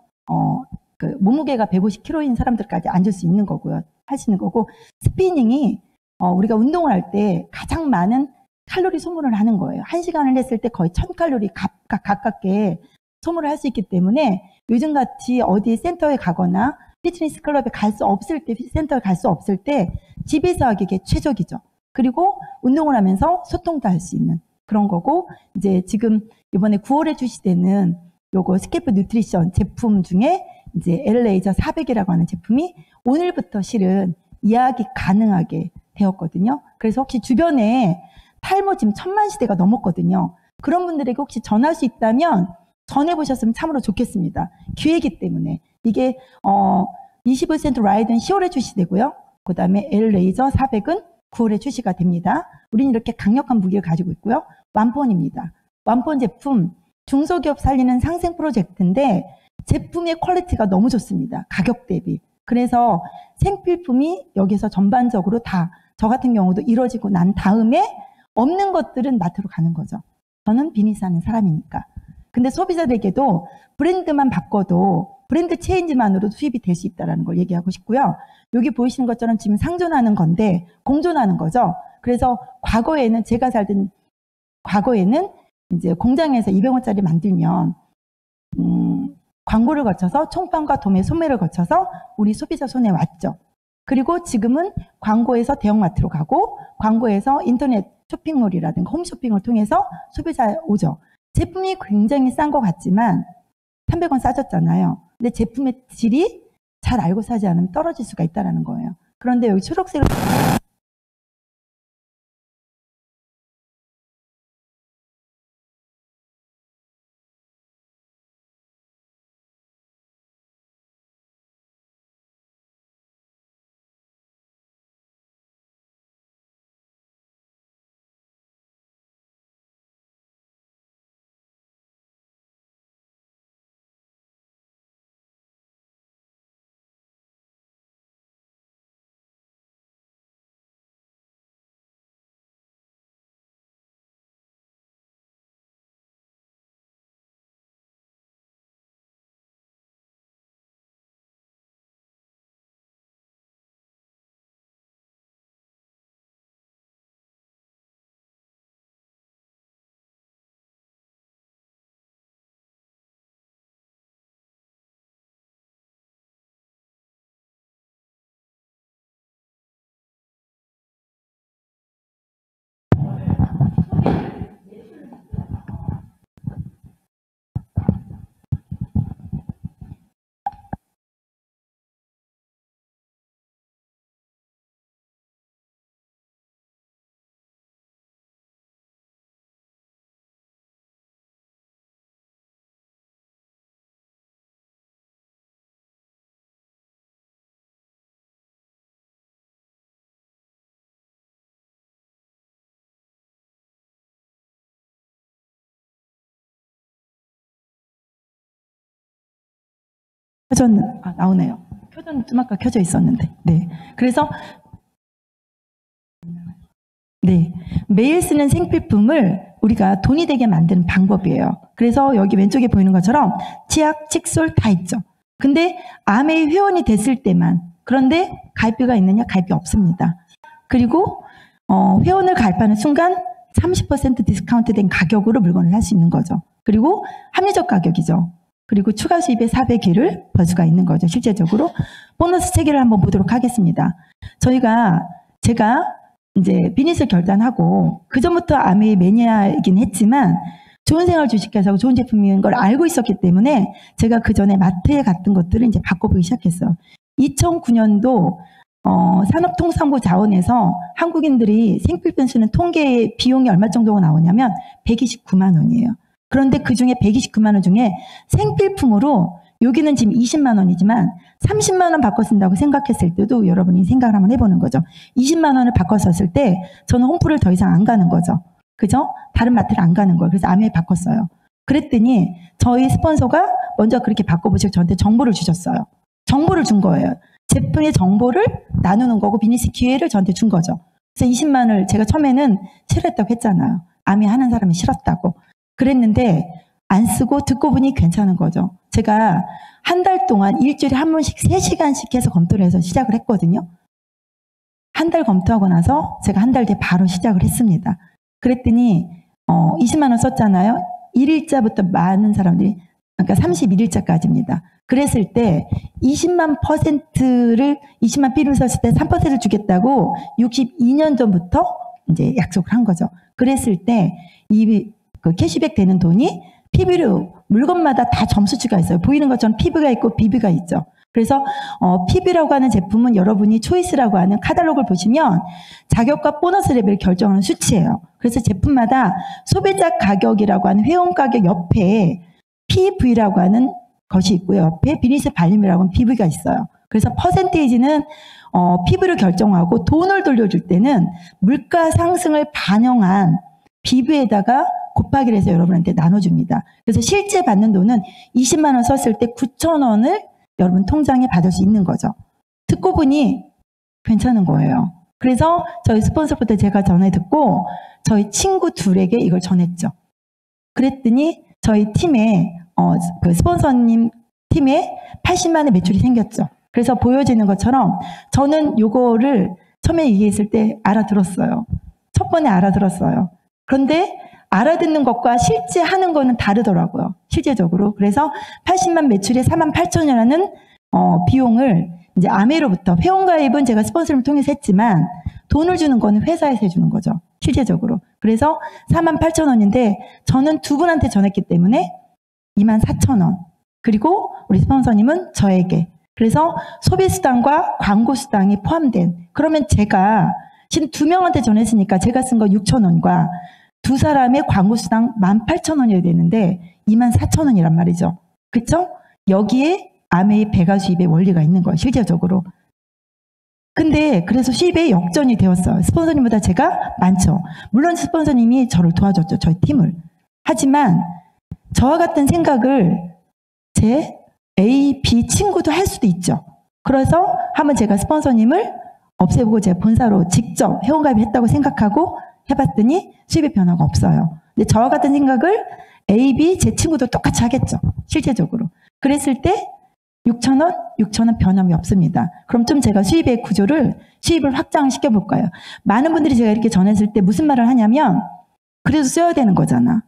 S1: 그 몸무게가 150kg인 사람들까지 앉을 수 있는 거고요. 하시는 거고 스피닝이 우리가 운동을 할 때 가장 많은 칼로리 소모를 하는 거예요. 1시간을 했을 때 거의 1000칼로리 가깝게 소모를 할 수 있기 때문에 요즘같이 어디 센터에 가거나 피트니스 클럽에 갈 수 없을 때 센터에 갈 수 없을 때 집에서 하기에 최적이죠. 그리고 운동을 하면서 소통도 할 수 있는 그런 거고 이제 지금 이번에 9월에 출시되는 요거 스케프 뉴트리션 제품 중에 이제 엘레이저 400이라고 하는 제품이 오늘부터 실은 예약이 가능하게 되었거든요. 그래서 혹시 주변에 탈모 지금 1000만 시대가 넘었거든요. 그런 분들에게 혹시 전할 수 있다면 전해보셨으면 참으로 좋겠습니다. 기회이기 때문에 이게 20% 라이드는 10월에 출시되고요. 그 다음에 엘레이저 400은 9월에 출시가 됩니다. 우리는 이렇게 강력한 무기를 가지고 있고요. 완폰입니다. 완폰 제품 중소기업 살리는 상생 프로젝트인데 제품의 퀄리티가 너무 좋습니다. 가격 대비. 그래서 생필품이 여기서 전반적으로 다 저 같은 경우도 이루어지고 난 다음에 없는 것들은 마트로 가는 거죠. 저는 비즈니스 하는 사람이니까. 근데 소비자들에게도 브랜드만 바꿔도 브랜드 체인지만으로도 수입이 될 수 있다는 걸 얘기하고 싶고요. 여기 보이시는 것처럼 지금 상존하는 건데 공존하는 거죠. 그래서 과거에는 제가 살던 과거에는 이제 공장에서 200원짜리 만들면 광고를 거쳐서 총판과 도매 소매를 거쳐서 우리 소비자 손에 왔죠. 그리고 지금은 광고에서 대형마트로 가고 광고에서 인터넷 쇼핑몰이라든가 홈쇼핑을 통해서 소비자에 오죠. 제품이 굉장히 싼 것 같지만 300원 싸졌잖아요. 근데 제품의 질이 잘 알고 사지 않으면 떨어질 수가 있다는 거예요. 그런데 여기 초록색을 켜졌는 나오네요. 켜졌는 좀 아까 켜져 있었는데. 네. 그래서 네. 매일 쓰는 생필품을 우리가 돈이 되게 만드는 방법이에요. 그래서 여기 왼쪽에 보이는 것처럼 치약, 칫솔 다 있죠. 근데 아메이 회원이 됐을 때만, 그런데 가입비가 있느냐? 가입비 없습니다. 그리고 회원을 가입하는 순간 30% 디스카운트 된 가격으로 물건을 살 수 있는 거죠. 그리고 합리적 가격이죠. 그리고 추가 수입의 400일을 벌 수가 있는 거죠. 실제적으로. 보너스 체계를 한번 보도록 하겠습니다. 제가 이제 비즈니스 결단하고 그전부터 아메이 매니아이긴 했지만 좋은 생활 주식회사고 좋은 제품인 걸 알고 있었기 때문에 제가 그 전에 마트에 갔던 것들을 이제 바꿔보기 시작했어요. 2009년도 산업통상부 자원에서 한국인들이 생필품 쓰는 통계 비용이 얼마 정도가 나오냐면 129만 원이에요. 그런데 그 중에 129만 원 중에 생필품으로 여기는 지금 20만 원이지만 30만 원 바꿔 쓴다고 생각했을 때도 여러분이 생각을 한번 해보는 거죠. 20만 원을 바꿔 썼을 때 저는 홈플을 더 이상 안 가는 거죠. 그죠? 다른 마트를 안 가는 거예요. 그래서 아메이 바꿨어요. 그랬더니 저희 스폰서가 먼저 그렇게 바꿔보시고 저한테 정보를 주셨어요. 정보를 준 거예요. 제품의 정보를 나누는 거고 비즈니스 기회를 저한테 준 거죠. 그래서 20만 원을 제가 처음에는 싫어했다고 했잖아요. 아메이 하는 사람이 싫었다고. 그랬는데 안 쓰고 듣고 보니 괜찮은 거죠. 제가 한 달 동안 일주일에 한 번씩 3시간씩 해서 검토를 해서 시작을 했거든요. 한 달 검토하고 나서 제가 한 달 뒤에 바로 시작을 했습니다. 그랬더니 20만 원 썼잖아요. 1일자부터 많은 사람들이, 그러니까 31일자까지입니다. 그랬을 때 20만 필요를 썼을 때 3%를 주겠다고 62년 전부터 이제 약속을 한 거죠. 그랬을 때 그 캐시백 되는 돈이 PB로 물건마다 다 점수치가 있어요. 보이는 것처럼 PB가 있고 BB가 있죠. 그래서 PB라고 하는 제품은 여러분이 초이스라고 하는 카탈로그를 보시면 자격과 보너스 레벨을 결정하는 수치예요. 그래서 제품마다 소비자 가격이라고 하는 회원 가격 옆에 PV라고 하는 것이 있고요. 옆에 비즈니스 발림이라고 하는 PV가 있어요. 그래서 퍼센테이지는 PV를 결정하고 돈을 돌려줄 때는 물가 상승을 반영한 BV에다가 곱하기를 해서 여러분한테 나눠줍니다. 그래서 실제 받는 돈은 20만 원 썼을 때 9천 원을 여러분 통장에 받을 수 있는 거죠. 듣고 보니 괜찮은 거예요. 그래서 저희 스폰서부터 제가 전해 듣고 저희 친구 둘에게 이걸 전했죠. 그랬더니 저희 팀에 그 스폰서님 팀에 80만 원의 매출이 생겼죠. 그래서 보여지는 것처럼 저는 요거를 처음에 얘기했을 때 알아들었어요. 첫 번에 알아들었어요. 그런데 알아듣는 것과 실제 하는 거는 다르더라고요. 실제적으로. 그래서 80만 매출에 48,000원이라는 비용을 이제 아메로부터, 회원가입은 제가 스폰서를 통해서 했지만 돈을 주는 거는 회사에서 해주는 거죠. 실제적으로. 그래서 48,000원인데 저는 두 분한테 전했기 때문에 24,000원. 그리고 우리 스폰서님은 저에게. 그래서 소비수당과 광고수당이 포함된, 그러면 제가 지금 2명한테 전했으니까 제가 쓴 거 6,000원과 두 사람의 광고수당 18,000원이어야 되는데 24,000원이란 말이죠. 그쵸? 여기에 아메이 배가 수입의 원리가 있는 거예요. 실제적으로. 근데 그래서 수입에 역전이 되었어요. 스폰서님보다 제가 많죠. 물론 스폰서님이 저를 도와줬죠. 저희 팀을. 하지만 저와 같은 생각을 제 A, B 친구도 할 수도 있죠. 그래서 한번 제가 스폰서님을 없애보고 제가 본사로 직접 회원가입을 했다고 생각하고 해봤더니 수입의 변화가 없어요. 근데 저와 같은 생각을 A, B 제 친구도 똑같이 하겠죠. 실제적으로. 그랬을 때 6,000원? 6,000원 변함이 없습니다. 그럼 좀 제가 수입의 구조를, 수입을 확장시켜 볼까요? 많은 분들이 제가 이렇게 전했을 때 무슨 말을 하냐면 그래도 써야 되는 거잖아.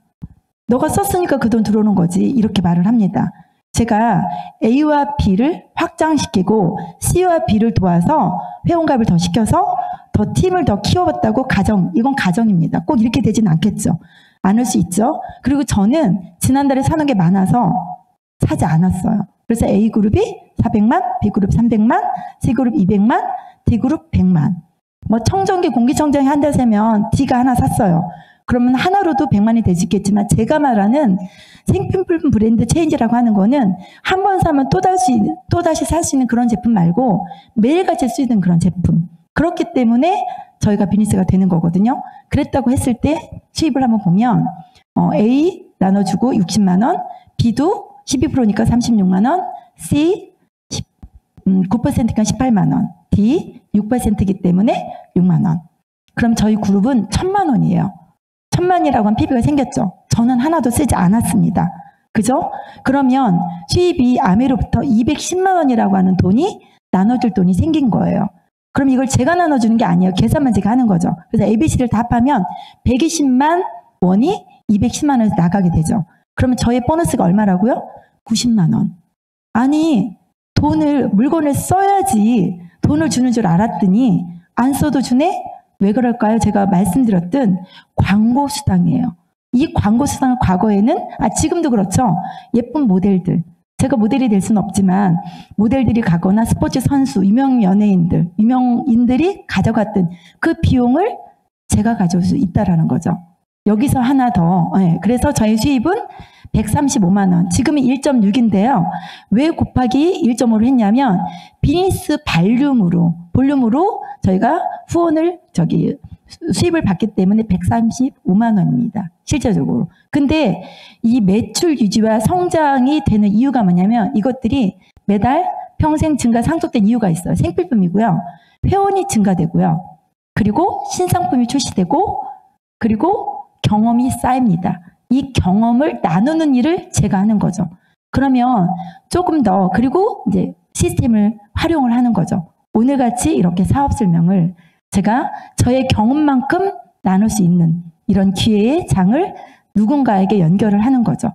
S1: 너가 썼으니까 그 돈 들어오는 거지. 이렇게 말을 합니다. 제가 A와 B를 확장시키고 C와 B를 도와서 회원가입을 더 시켜서 더 팀을 더 키워봤다고 가정, 이건 가정입니다. 꼭 이렇게 되지는 않겠죠. 않을 수 있죠. 그리고 저는 지난달에 사는 게 많아서 사지 않았어요. 그래서 A그룹이 400만, B그룹 300만, C그룹 200만, D그룹 100만. 뭐 청정기, 공기청정기 한 달 사면 D가 하나 샀어요. 그러면 하나로도 100만이 될 수 있겠지만 제가 말하는 생필품 브랜드 체인지라고 하는 거는 한 번 사면 또다시 살 수 있는 그런 제품 말고 매일같이 쓰이는 그런 제품. 그렇기 때문에 저희가 비즈니스가 되는 거거든요. 그랬다고 했을 때 수입을 한번 보면 A 나눠주고 60만 원, B도 12%니까 36만 원, C 9%니까 18만 원, D 6%이기 때문에 6만 원. 그럼 저희 그룹은 1,000만 원이에요. 1000만이라고 한 PB가 생겼죠. 저는 하나도 쓰지 않았습니다. 그죠? 그러면 수입이 아메로부터 210만 원이라고 하는 돈이 나눠줄 돈이 생긴 거예요. 그럼 이걸 제가 나눠주는 게 아니에요. 계산만 제가 하는 거죠. 그래서 ABC를 다 합하면 120만 원이 210만 원에서 나가게 되죠. 그러면 저의 보너스가 얼마라고요? 90만 원. 아니, 물건을 써야지 돈을 주는 줄 알았더니 안 써도 주네? 왜 그럴까요? 제가 말씀드렸던 광고 수당이에요. 이 광고 수당은 과거에는, 지금도 그렇죠. 예쁜 모델들. 제가 모델이 될 수는 없지만 모델들이 가거나 스포츠 선수, 유명 연예인들, 유명인들이 가져갔던 그 비용을 제가 가져올 수 있다라는 거죠. 여기서 하나 더. 그래서 저희 수입은 135만 원. 지금은 1.6인데요. 왜 곱하기 1.5를 했냐면 비즈니스 볼륨으로 저희가 수입을 받기 때문에 135만 원입니다. 실제적으로. 근데 이 매출 유지와 성장이 되는 이유가 뭐냐면 이것들이 매달 평생 상속된 이유가 있어요. 생필품이고요. 회원이 증가되고요. 그리고 신상품이 출시되고 그리고 경험이 쌓입니다. 이 경험을 나누는 일을 제가 하는 거죠. 그러면 조금 더, 그리고 이제 시스템을 활용을 하는 거죠. 오늘같이 이렇게 사업 설명을 제가 저의 경험만큼 나눌 수 있는 이런 기회의 장을 누군가에게 연결을 하는 거죠.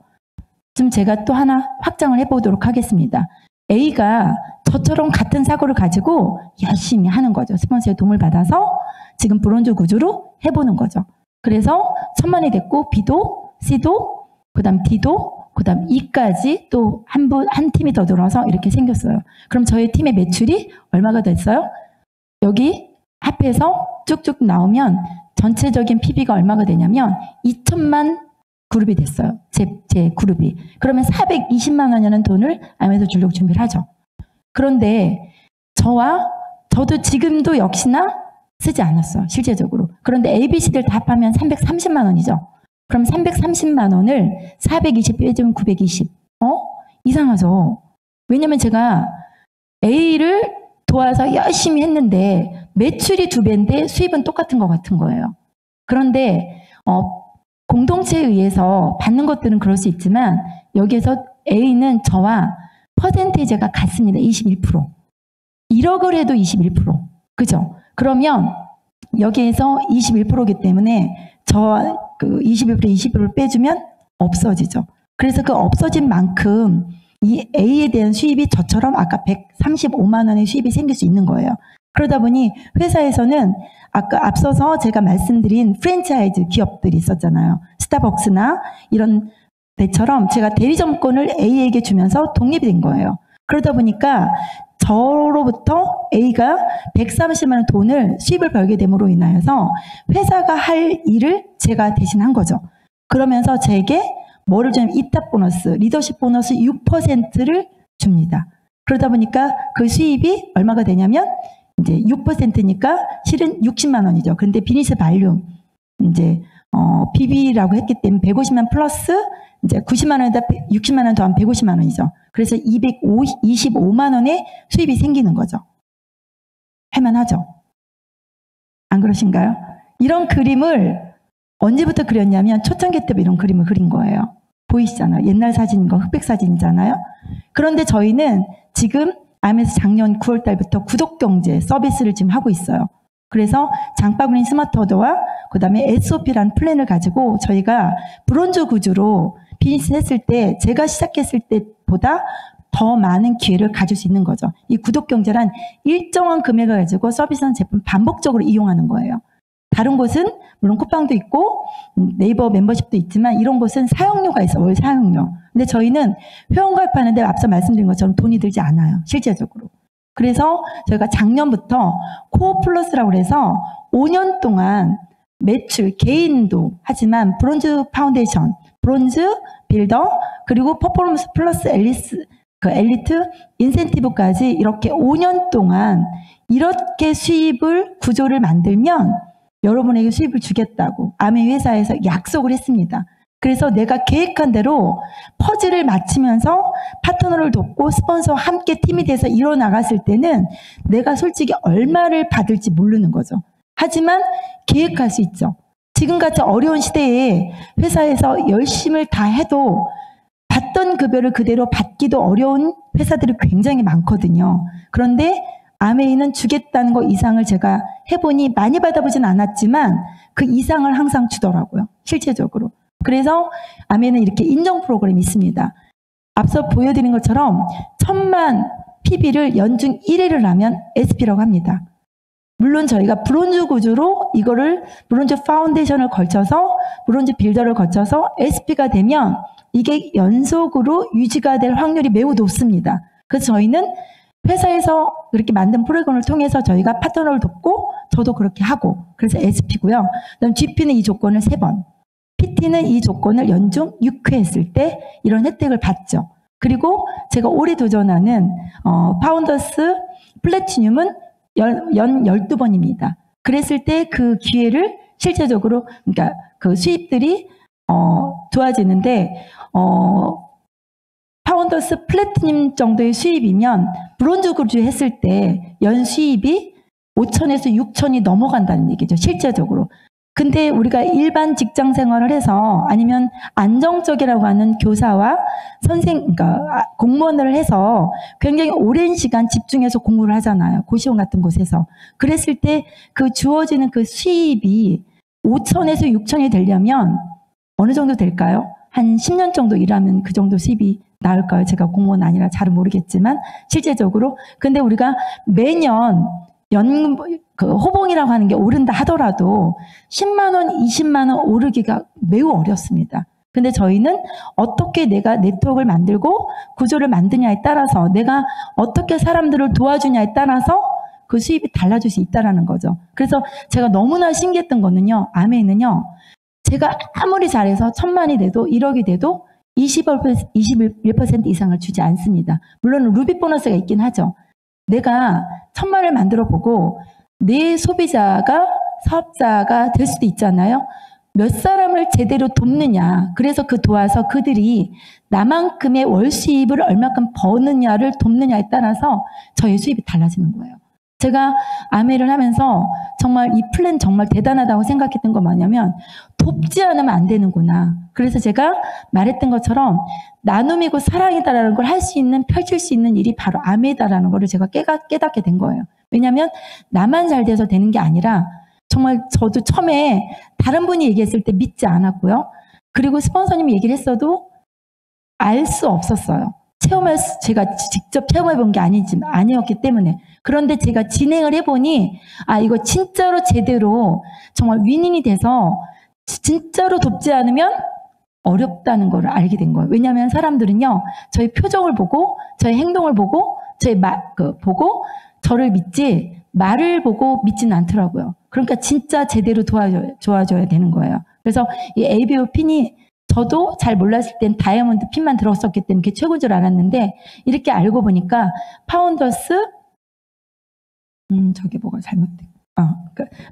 S1: 좀 제가 또 하나 확장을 해보도록 하겠습니다. A가 저처럼 같은 사고를 가지고 열심히 하는 거죠. 스폰서의 도움을 받아서 지금 브론즈 구조로 해보는 거죠. 그래서 1000만이 됐고 B도 C도 그다음 D도 그다음 E까지 또 한 팀이 더 들어와서 이렇게 생겼어요. 그럼 저희 팀의 매출이 얼마가 됐어요? 여기 합해서 쭉쭉 나오면 전체적인 PB가 얼마가 되냐면 2000만 그룹이 됐어요. 제 그룹이. 그러면 420만 원이라는 돈을 아메에서 주려고 준비를 하죠. 그런데 저도 지금도 역시나 쓰지 않았어요. 실제적으로. 그런데 ABC들 다 합하면 330만 원이죠. 그럼 330만 원을 420 빼주면 920. 이상하죠. 왜냐면 제가 A를 도와서 열심히 했는데 매출이 2배인데 수입은 똑같은 것 같은 거예요. 그런데 공동체에 의해서 받는 것들은 그럴 수 있지만 여기에서 A는 저와 퍼센테이지가 같습니다. 21%. 1억을 해도 21%. 그죠? 그러면 여기에서 21%이기 때문에 저와 그 21%를 빼주면 없어지죠. 그래서 그 없어진 만큼 이 A에 대한 수입이 저처럼 아까 135만 원의 수입이 생길 수 있는 거예요. 그러다 보니 회사에서는 아까 앞서서 제가 말씀드린 프랜차이즈 기업들이 있었잖아요. 스타벅스나 이런 데처럼 제가 대리점권을 A에게 주면서 독립이 된 거예요. 그러다 보니까 저로부터 A가 130만 원 돈을 수입을 벌게 됨으로 인하여서 회사가 할 일을 제가 대신한 거죠. 그러면서 제게 뭐를 주냐면 이탑 보너스, 리더십 보너스 6%를 줍니다. 그러다 보니까 그 수입이 얼마가 되냐면 이제 6%니까 실은 60만 원이죠. 그런데 비즈니스 발륨 이제 PB라고 했기 때문에 150만 플러스 이제 90만 원에다 60만 원 더하면 150만 원이죠. 그래서 225만 원의 수입이 생기는 거죠. 할만하죠? 안 그러신가요? 이런 그림을 언제부터 그렸냐면 초창기 때부터 이런 그림을 그린 거예요. 보이시잖아요. 옛날 사진인 거 흑백 사진이잖아요. 그런데 저희는 지금 아메에서 작년 9월 달부터 구독경제 서비스를 지금 하고 있어요. 그래서 장바구니 스마트 오더와 그 다음에 SOP라는 플랜을 가지고 저희가 브론즈 구조로 비즈니스 했을 때 제가 시작했을 때보다 더 많은 기회를 가질 수 있는 거죠. 이 구독경제란 일정한 금액을 가지고 서비스하는 제품 반복적으로 이용하는 거예요. 다른 곳은 물론 쿠팡도 있고 네이버 멤버십도 있지만 이런 곳은 사용료가 있어요. 월 사용료. 근데 저희는 회원 가입하는데 앞서 말씀드린 것처럼 돈이 들지 않아요. 실제적으로. 그래서 저희가 작년부터 코어 플러스라고 해서 5년 동안 매출 개인도 하지만 브론즈 파운데이션, 브론즈 빌더 그리고 퍼포먼스 플러스 엘리트 인센티브까지 이렇게 5년 동안 이렇게 수입을 구조를 만들면 여러분에게 수입을 주겠다고 아메 회사에서 약속을 했습니다. 그래서 내가 계획한 대로 퍼즐을 맞추면서 파트너를 돕고 스폰서와 함께 팀이 돼서 이뤄나갔을 때는 내가 솔직히 얼마를 받을지 모르는 거죠. 하지만 계획할 수 있죠. 지금같이 어려운 시대에 회사에서 열심을 다 해도 받던 급여를 그대로 받기도 어려운 회사들이 굉장히 많거든요. 그런데 아메이는 주겠다는 거 이상을 제가 해보니 많이 받아보진 않았지만 그 이상을 항상 주더라고요. 실제적으로. 그래서 아메이는 이렇게 인정 프로그램이 있습니다. 앞서 보여드린 것처럼 1000만 PB를 연중 1회를 하면 SP라고 합니다. 물론 저희가 브론즈 구조로 이거를 브론즈 파운데이션을 걸쳐서 브론즈 빌더를 거쳐서 SP가 되면 이게 연속으로 유지가 될 확률이 매우 높습니다. 그래서 저희는 회사에서 그렇게 만든 프로그램을 통해서 저희가 파트너를 돕고 저도 그렇게 하고 그래서 SP고요. 그다음 GP는 이 조건을 3번, PT는 이 조건을 연중 6회 했을 때 이런 혜택을 받죠. 그리고 제가 올해 도전하는 파운더스 플래티늄은 연 12번입니다. 그랬을 때 그 기회를 실제적으로 그러니까 그 수입들이 좋아지는데 파운더스 플래티늄 정도의 수입이면 브론즈 구조 했을 때 연 수입이 5천에서 6천이 넘어간다는 얘기죠. 실제적으로. 근데 우리가 일반 직장 생활을 해서 아니면 안정적이라고 하는 교사와 그러니까 공무원을 해서 굉장히 오랜 시간 집중해서 공부를 하잖아요. 고시원 같은 곳에서. 그랬을 때 그 주어지는 그 수입이 5천에서 6천이 되려면 어느 정도 될까요? 한 10년 정도 일하면 그 정도 수입이 나올까요? 제가 공무원 아니라 잘은 모르겠지만 실제적으로. 근데 우리가 매년 그 호봉이라고 하는 게 오른다 하더라도 10만 원, 20만 원 오르기가 매우 어렵습니다. 근데 저희는 어떻게 내가 네트워크를 만들고 구조를 만드냐에 따라서 내가 어떻게 사람들을 도와주냐에 따라서 그 수입이 달라질 수 있다는 거죠. 그래서 제가 너무나 신기했던 거는요. 아메이는요. 제가 아무리 잘해서 1000만이 돼도 1억이 돼도 21% 이상을 주지 않습니다. 물론 루비 보너스가 있긴 하죠. 내가 1000만을 만들어 보고 내 소비자가 사업자가 될 수도 있잖아요. 몇 사람을 제대로 돕느냐. 그래서 그 도와서 그들이 나만큼의 월 수입을 얼마큼 버느냐를 돕느냐에 따라서 저의 수입이 달라지는 거예요. 제가 아메이를 하면서 정말 이 플랜 정말 대단하다고 생각했던 건 뭐냐면 돕지 않으면 안 되는구나. 그래서 제가 말했던 것처럼 나눔이고 사랑이다라는 걸 할 수 있는, 펼칠 수 있는 일이 바로 아메이다라는 걸 제가 깨닫게 된 거예요. 왜냐하면 나만 잘 돼서 되는 게 아니라 정말 저도 처음에 다른 분이 얘기했을 때 믿지 않았고요. 그리고 스폰서님이 얘기를 했어도 알 수 없었어요. 제가 직접 체험해 본 게 아니었기 때문에. 그런데 제가 진행을 해보니 이거 진짜로 제대로 정말 윈윈이 돼서 진짜로 돕지 않으면 어렵다는 걸 알게 된 거예요. 왜냐하면 사람들은요, 저희 표정을 보고, 저희 행동을 보고, 저희 보고 저를 믿지 말을 보고 믿지는 않더라고요. 그러니까 진짜 제대로 도와줘야 되는 거예요. 그래서 이 ABO 핀이 저도 잘 몰랐을 땐 다이아몬드 핀만 들었었기 때문에 그게 최고인 줄 알았는데 이렇게 알고 보니까 파운더스 저게 뭐가 잘못돼.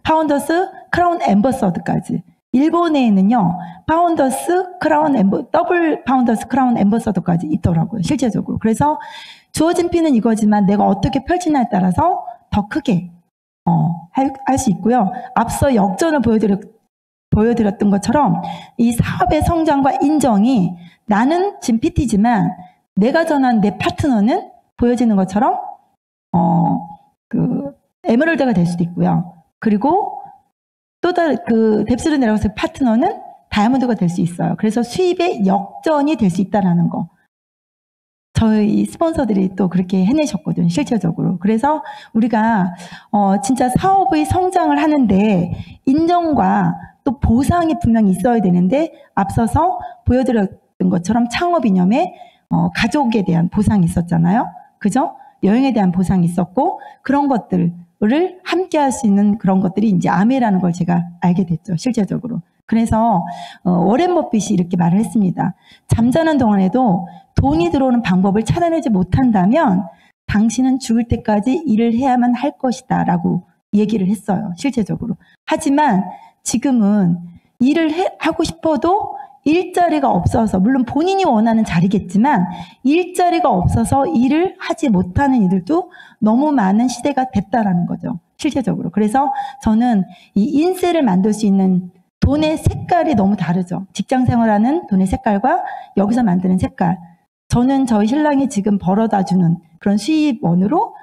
S1: 파운더스 크라운 앰버서드까지. 일본에는요, 더블 파운더스 크라운 앰버서더까지 있더라고요, 실제적으로. 그래서 주어진 핀은 이거지만 내가 어떻게 펼치냐에 따라서 더 크게, 할 수 있고요. 앞서 역전을 보여드렸던 것처럼 이 사업의 성장과 인정이 나는 지금 PT지만 내가 전한 내 파트너는 보여지는 것처럼, 에메랄드가 될 수도 있고요. 그리고 또 다른 뎁스로 내려가서 파트너는 다이아몬드가 될 수 있어요. 그래서 수입의 역전이 될 수 있다는 거. 저희 스폰서들이 또 그렇게 해내셨거든요. 실제적으로. 그래서 우리가 진짜 사업의 성장을 하는데 인정과 또 보상이 분명히 있어야 되는데 앞서서 보여드렸던 것처럼 창업 이념에 가족에 대한 보상이 있었잖아요. 그죠? 여행에 대한 보상이 있었고 그런 것들을 함께 할 수 있는 그런 것들이 이제 아메라는 걸 제가 알게 됐죠. 실제적으로. 그래서 워렌 버핏이 이렇게 말을 했습니다. 잠자는 동안에도 돈이 들어오는 방법을 찾아내지 못한다면 당신은 죽을 때까지 일을 해야만 할 것이다 라고 얘기를 했어요. 실제적으로. 하지만 지금은 일을 하고 싶어도 일자리가 없어서, 물론 본인이 원하는 자리겠지만 일자리가 없어서 일을 하지 못하는 이들도 너무 많은 시대가 됐다라는 거죠. 실제적으로. 그래서 저는 이 인세를 만들 수 있는 돈의 색깔이 너무 다르죠. 직장 생활하는 돈의 색깔과 여기서 만드는 색깔. 저는 저희 신랑이 지금 벌어다 주는 그런 수입원으로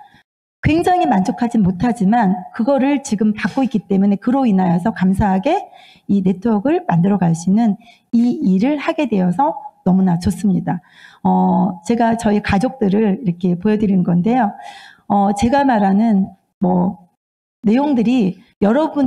S1: 굉장히 만족하진 못하지만 그거를 지금 받고 있기 때문에 그로 인하여서 감사하게 이 네트워크를 만들어 갈 수 있는 이 일을 하게 되어서 너무나 좋습니다. 제가 저희 가족들을 이렇게 보여드리는 건데요. 제가 말하는 내용들이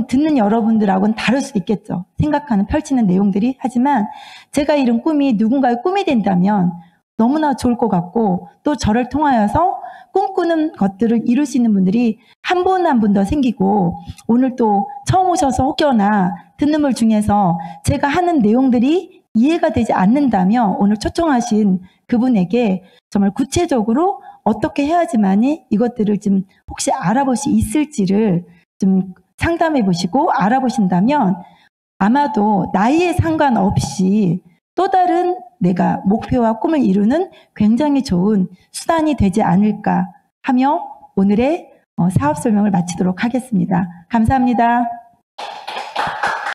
S1: 듣는 여러분들하고는 다를 수도 있겠죠. 생각하는, 펼치는 내용들이. 하지만 제가 이룬 꿈이 누군가의 꿈이 된다면 너무나 좋을 것 같고, 또 저를 통하여서 꿈꾸는 것들을 이룰 수 있는 분들이 한 분 한 분 더 생기고, 오늘 또 처음 오셔서 혹여나 듣는 분 중에서 제가 하는 내용들이 이해가 되지 않는다면 오늘 초청하신 그분에게 정말 구체적으로 어떻게 해야지만이 이것들을 좀 혹시 알아볼 수 있을지를 좀 상담해 보시고 알아보신다면 아마도 나이에 상관없이 또 다른 내가 목표와 꿈을 이루는 굉장히 좋은 수단이 되지 않을까 하며 오늘의 사업 설명을 마치도록 하겠습니다. 감사합니다.